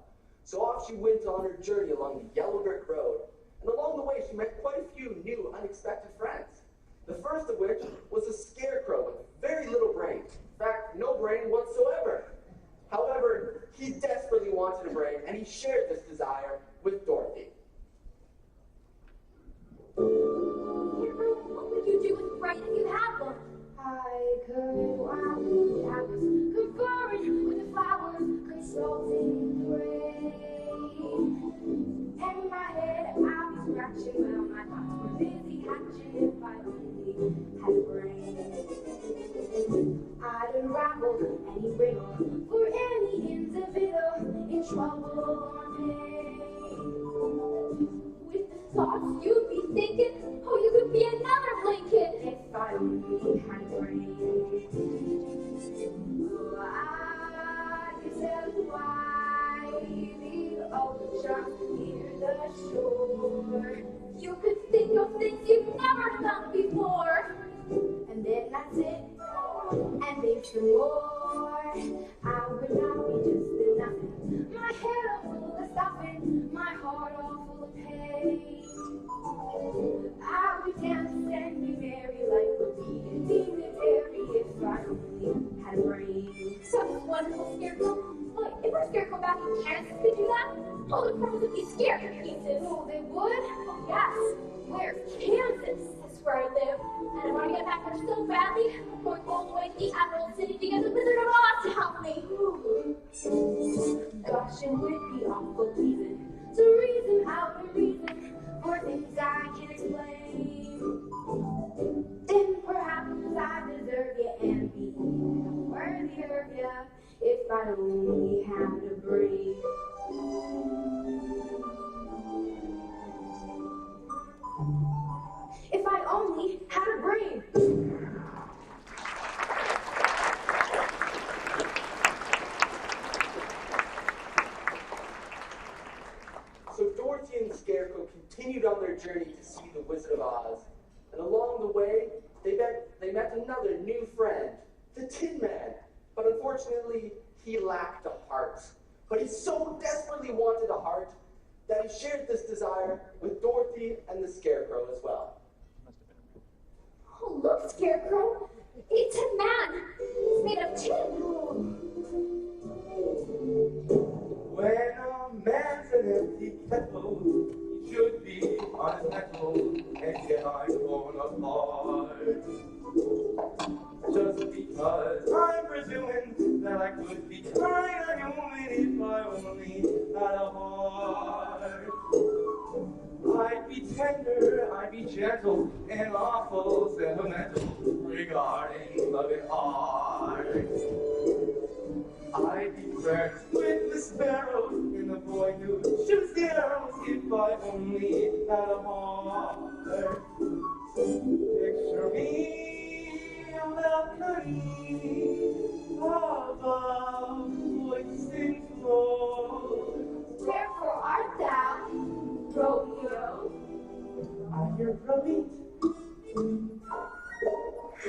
So off she went on her journey along the yellow brick road, and along the way she met quite a few new, unexpected friends. The first of which was a scarecrow with very little brain. In fact, no brain whatsoever. However, he desperately wanted a brain, and he shared this desire with Dorothy. What would you do with the brain if you had one? I could walk the hours, conferring with the flowers, consulting the rain. In my head, I'll be scratching while my thoughts were busy hatching if I only had a brain. I'd unravel any riddle for any individual in trouble or pain. With the thoughts you'd be thinking, oh, you could be another Lincoln if I only had a brain. Oh, I could tell you why the ocean near the shore. You could think of things you've never done before, and then that's it, and then some more. I would not be just a nothing, my head all full of stuffing, my heart all full of pain. I would dance and be merry, life would be indeed airy if I only had a brain. Some wonderful scarecrow. Look, if our scarecrow back in Kansas could do that, all the crows would be scared to pieces. Oh, they would? Oh, yes. Where's Kansas? That's where I live. And I want to get back there so badly, I'm going all the way to the Emerald City to get the Wizard of Oz to help me. Gosh, it would be awful pleasing to reason out a reason for things I can't explain. Then perhaps I deserve you and be worthier of you if I only had a brain. If I only had a brain. So Dorothy and the Scarecrow continued on their journey to see the Wizard of Oz, and along the way, they met another new friend, the Tin Man. But unfortunately, he lacked a heart. But he so desperately wanted a heart that he shared this desire with Dorothy and the Scarecrow as well. Oh, look, Scarecrow. It's a man. He's made of tin. When a man's an empty kettle, he should be on his mettle, and yet I'm torn apart. Just because I'm presuming that I could be kind of human if I only had a heart. I'd be tender, I'd be gentle, and awful sentimental regarding loving hearts. I'd be friends with the sparrows and the boy who shoots the arrows if I only had a heart. Picture me a balcony above voicing floor. Wherefore art thou, Romeo? I hear Romy.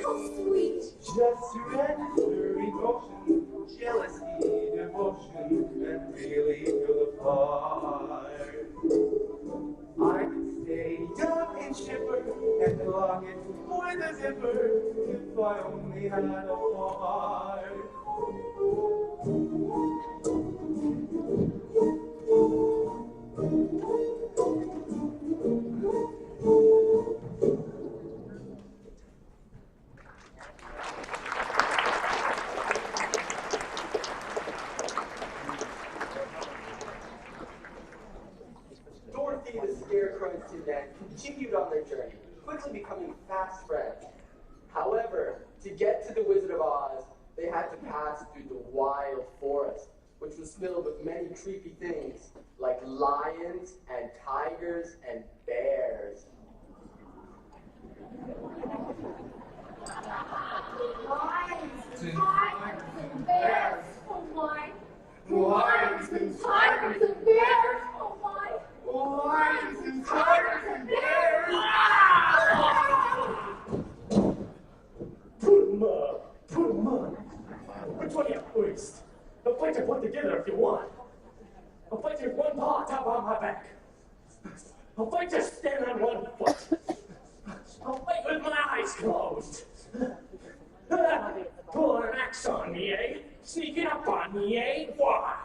How sweet. Just surrender emotion, jealousy, devotion, and really feel the fire. I could stay young and chipper and lock it with a zipper if I only had a heart. Dorothy the Scarecrow and Sinbad continued on their journey, quickly becoming fast friends. However, to get to the Wizard of Oz, they had to pass through the wild forest, which was filled with many creepy things, like lions and tigers and bears. Lions and tigers and bears, oh my. Lions and tigers and bears, oh my. Lions and tigers and bears. Put 'em up, put 'em up. Which one you waste? I'll fight you one together if you want. I'll fight you with one paw top on my back. I'll fight you stand on one foot. I'll fight with my eyes closed. Pulling an axe on me, eh? Sneaking up on me, eh? Why?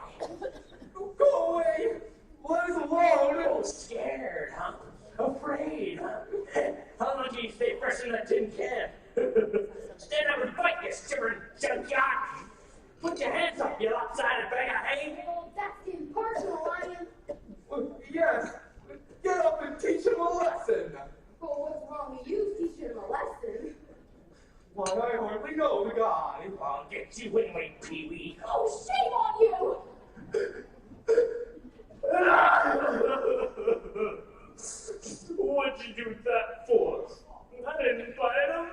Go away! Let us alone! Oh, scared, huh? Afraid, huh? How long do you stay fresh in that tin can? Stand up and fight, you shivering junkyard! Put your hands up, you lopsided bag of hay! Oh, that's impersonal, Lion. Yes! Get up and teach him a lesson! Oh, what's wrong with you teaching him a lesson? Why, I hardly know the guy. I'll get you anyway, Pee-wee. Oh, shame on you! What'd you do that for? I didn't invite him.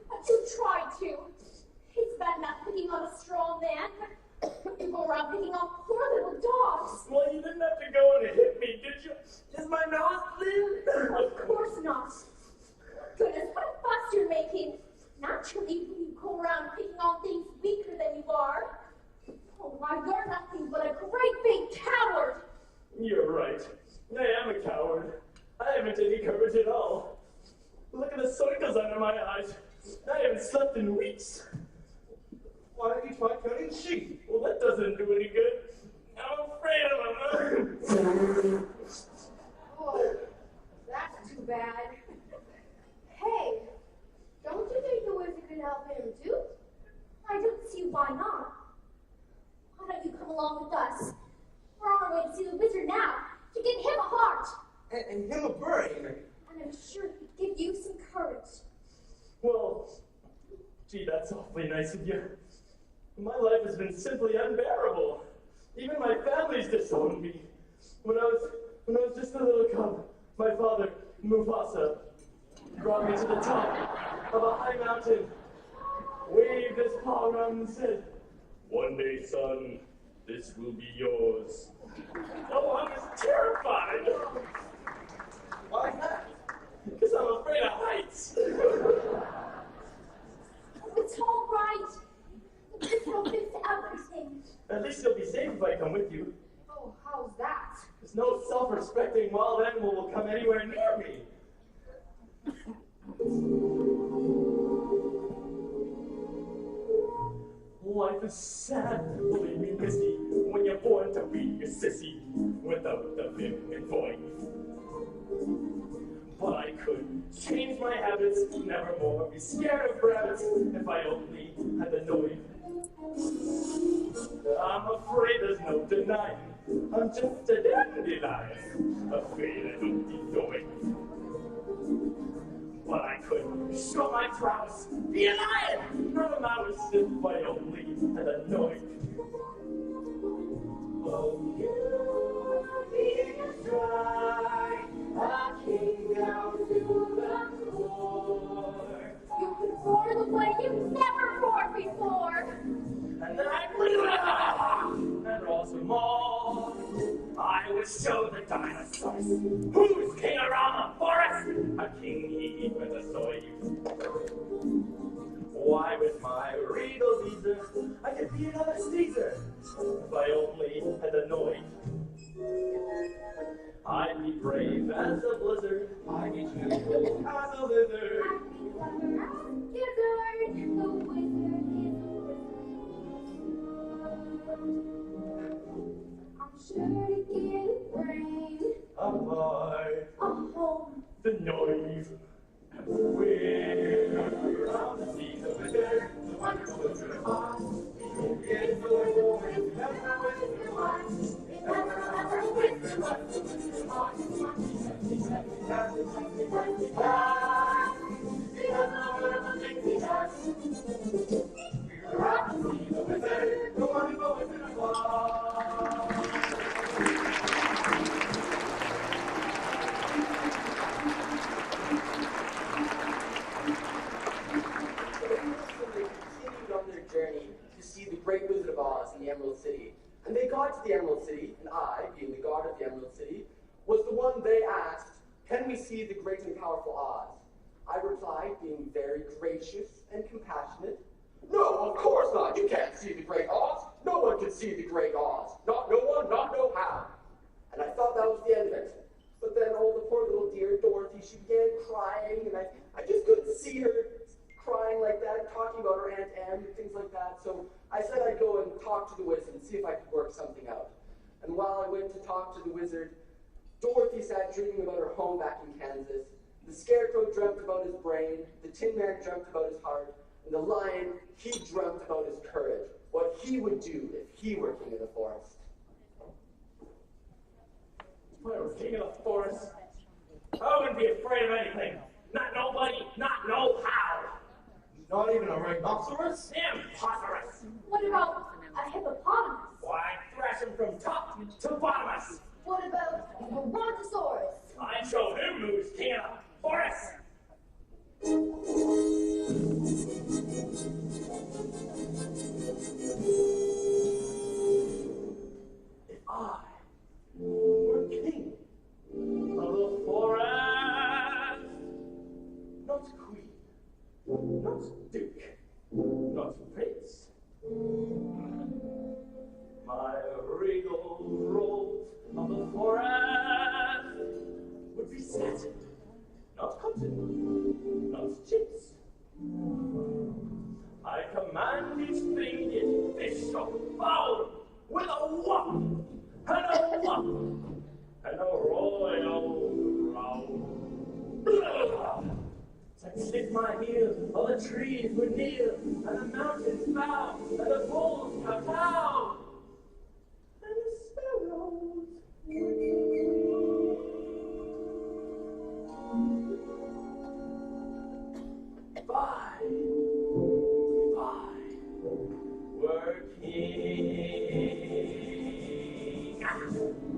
But you tried to. It's bad enough picking on a strong man. You go around picking on poor little dogs. Well, you didn't have to go and hit me, did you? Is my nose thin? Of course not. Goodness, what a fuss you're making. Naturally, you go around picking on things weaker than you are. Oh, why, you're nothing but a great big coward. You're right. I am a coward. I haven't any courage at all. Look at the circles under my eyes. I haven't slept in weeks. Why don't you try cutting sheep? Well, that doesn't do any good. I'm afraid of them. Oh, that's too bad. Hey, don't you think the wizard could help him too? I don't see why not. Why don't you come along with us? We're on our way to see the wizard now, to give him a heart. And him a brain. And I'm sure he'd give you some courage. Well, gee, that's awfully nice of you. My life has been simply unbearable. Even my family's disowned me. When I was just a little cub, my father, Mufasa, brought me to the top of a high mountain, waved his paw around and said, "One day, son, this will be yours." Oh, I was terrified. Why that? Because I'm afraid of heights. It's all right. The wizard will fix everything. At least you'll be safe if I come with you. Oh, how's that? There's no self-respecting wild animal will come anywhere near me. Life is sad, believe me, Missy, when you're born to be a sissy without the vim and voice. But I could change my habits, never more be scared of rabbits if I only had the noise. I'm afraid there's no denying, I'm just a dandelion, afraid I don't need going. But I could show my prowess, be a lion, not a mouse if I only had a noise. Oh, you being a try, a king down to the floor. You could roar the way you've never roared before. And then I and roar some more. I would show the dinosaurs who's king around the forest. A king even a soy. Why, with my regal Caesar, I could be another Caesar if I only had the noise. I'd be brave as a blizzard. I'd be gentle as a lizard. I'm sure to get a brain, A pie, a home, the noise, and the wind. Around the sea, the wizard, the wonderful Wizard of Oz. We will get the wonderful Wizard, that's the Wizard of Oz. That's the Wizard of Oz. That's the Wizard of Oz. Because the wonderful things he does. We're out to see the wizard, the wonderful Wizard of Oz. Journey to see the great Wizard of Oz in the Emerald City. And they got to the Emerald City, and I, being the god of the Emerald City, was the one they asked, can we see the great and powerful Oz? I replied, being very gracious and compassionate, no, of course not. You can't see the great Oz. No one can see the great Oz. Not no one, not no how. And I thought that was the end of it. But then, oh, the poor little dear Dorothy, she began crying, and I just couldn't see her crying like that, talking about her Aunt Em and things like that. So I said I'd go and talk to the wizard and see if I could work something out. And while I went to talk to the wizard, Dorothy sat dreaming about her home back in Kansas. The Scarecrow dreamt about his brain, the Tin Man dreamt about his heart, and the Lion, he dreamt about his courage, what he would do if he were king of the forest. If I were king of the forest, I wouldn't be afraid of anything. Not nobody, not no how. Not even a rhinoceros? Impossimus. What about a hippopotamus? Why, thrash him from top to bottomus. What about a brontosaurus? I'd show him who's king of the forest. If I were king of the forest, not queen, not duke, not prince, my regal robes of the forest would be satin, not cotton, not chintz. I command each thing, fish or fowl, with a whoop, and a whoop, and a royal row. I stick my heel, all the trees would kneel, and the mountains bow, and the bulls kowtow, and the sparrows If I were king,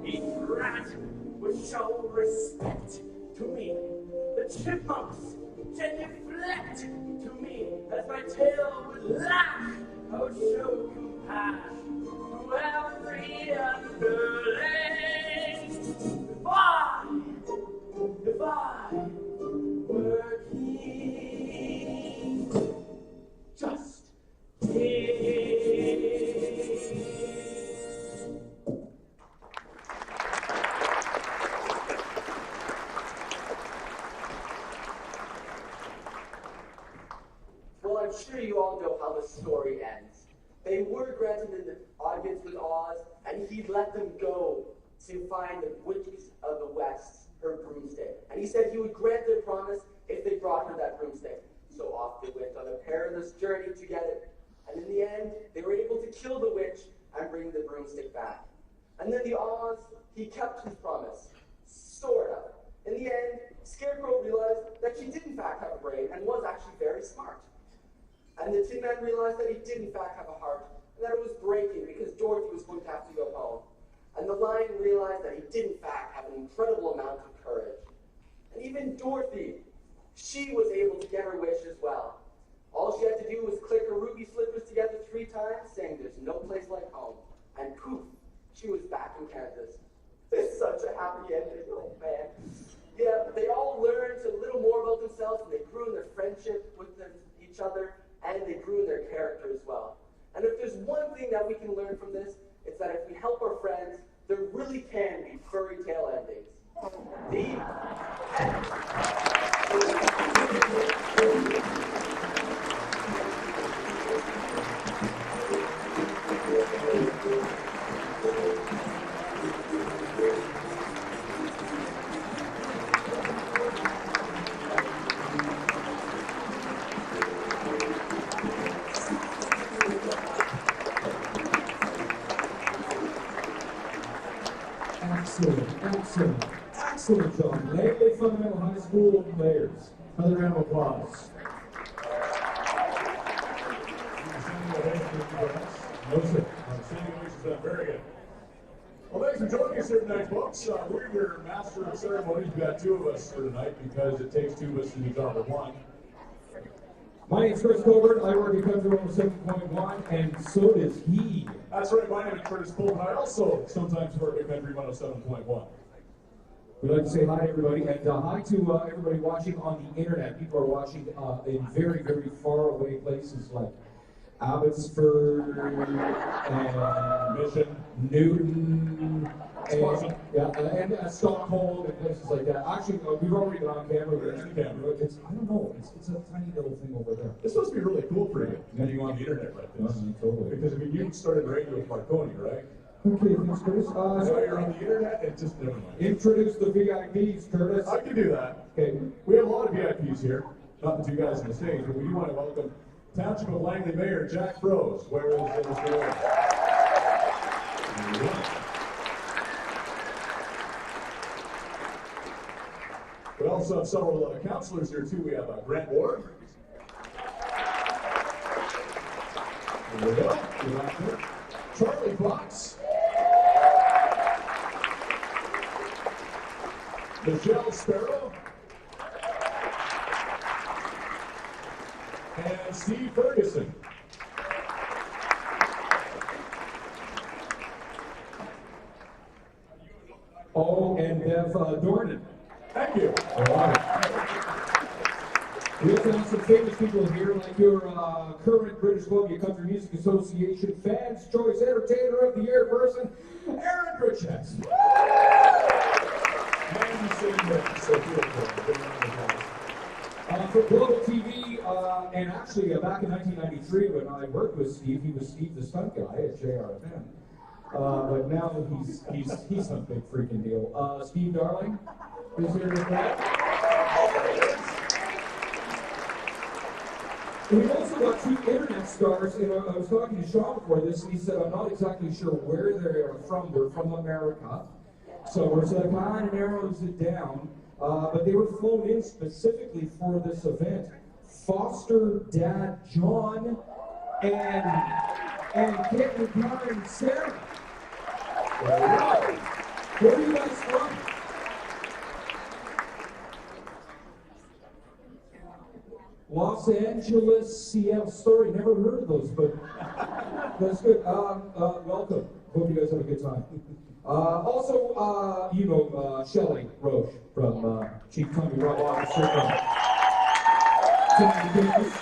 each rat would show respect to me. The chipmunks genuflect to me as my tail would lash. I would show compassion to every underling. If I were king, just king. Well, I'm sure you all know how the story ends. They were granted an audience with Oz, and he let them go to find the witches of the West, her broomstick. And he said he would grant their promise if they brought her that broomstick. So off they went on a perilous journey to get it. And in the end, they were able to kill the witch and bring the broomstick back. And then the Oz, he kept his promise. Sort of. In the end, Scarecrow realized that she did in fact have a brain and was actually very smart. And the Tin Man realized that he did in fact have a heart, and that it was breaking because Dorothy was going to have to go home. And the Lion realized that he did in fact have an incredible amount of courage. And even Dorothy, she was able to get her wish as well. All she had to do was click her ruby slippers together 3 times, saying there's no place like home. And poof, she was back in Kansas. It's such a happy ending, oh man. Yeah, they all learned a little more about themselves, and they grew in their friendship with each other, and they grew in their character as well. And if there's one thing that we can learn from this, it's that if we help our friends, there really can be fairy tale endings. Excellent. Excellent job. Langley Fundamental High School players. Another round of applause. No, sir. Very good. Well, thanks for joining us here tonight, folks. We're your master of ceremonies. We've got two of us for tonight because it takes two of us to do job of one. My name's Chris Colbert. I work at Country 107.1, and so does he. That's right. My name is Curtis Fulton. I also sometimes work at Country 107.1. We'd like to say hi to everybody, and hi to everybody watching on the internet. People are watching in very, very far away places like Abbotsford and Mission, Newton, and Stockholm and places like that. Actually, we've already been on camera. It's, I don't know, it's a tiny little thing over there. This must be really cool for you, being on the internet like this. Totally. Because I mean, you started radio with Marconi, right? Okay, thanks, Curtis. So you're on the internet and just never mind. Introduce the VIPs, Curtis. I can do that. Okay. We have a lot of VIPs here. Not the two guys on the stage, but we do want to welcome Township of Langley Mayor Jack Brose. Where is Mr. Mayor? We also have several councillors here too. We have Grant Ward. There we go. Charlie Fox. Michelle Sparrow. And Steve Ferguson. Oh, and Bev Dornan. Thank you. We also have some famous people here, like your current British Columbia Country Music Association Fans' Choice Entertainer of the Year person, Aaron Pritchett. For Global TV, and actually back in 1993 when I worked with Steve, he was Steve the Stunt Guy at JRFM. But now he's some big freaking deal. Steve Darling is here with that. We've also got two internet stars, and I was talking to Sean before this, and he said, I'm not exactly sure where they are from. They're from America. So that kind of narrows it down. But they were flown in specifically for this event. Foster Dad John and Kitten Karen Sarah. Where are you guys from? Los Angeles, Seattle. Sorry, never heard of those, but that's good. Welcome. Hope you guys have a good time. Also, you know Shelley Roche from Chief Tommy Rob Officer from Tinykittens.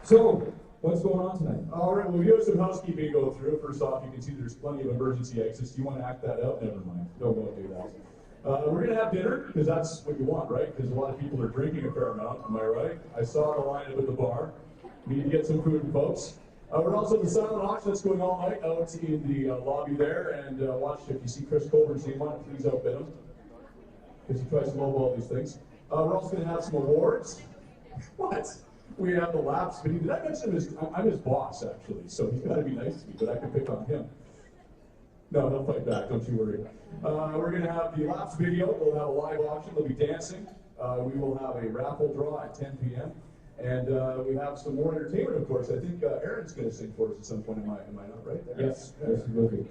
So, what's going on tonight? All right, well, we do have some housekeeping to go through. First off, you can see there's plenty of emergency exits. Do you want to act that out? Never mind. Don't go and do that. We're going to have dinner, because that's what you want, right? Because a lot of people are drinking a fair amount, am I right? I saw the lineup at the bar. We need to get some food, folks. We're also at the silent auction that's going all night out in the lobby there. And watch, if you see Chris Colburn's name on it, please outbid him, because he tries to lowball these things. We're also going to have some awards. What? We have the laps video. Did I mention him? I'm his boss, actually, so he's got to be nice to me, but I can pick on him. No, don't fight back, don't you worry. We're going to have the laps video. We'll have a live auction. There'll be dancing. We will have a raffle draw at 10 p.m. And we have some more entertainment, of course. I think Aaron's going to sing for us at some point. Am I not right there? Yes, yes, he will be.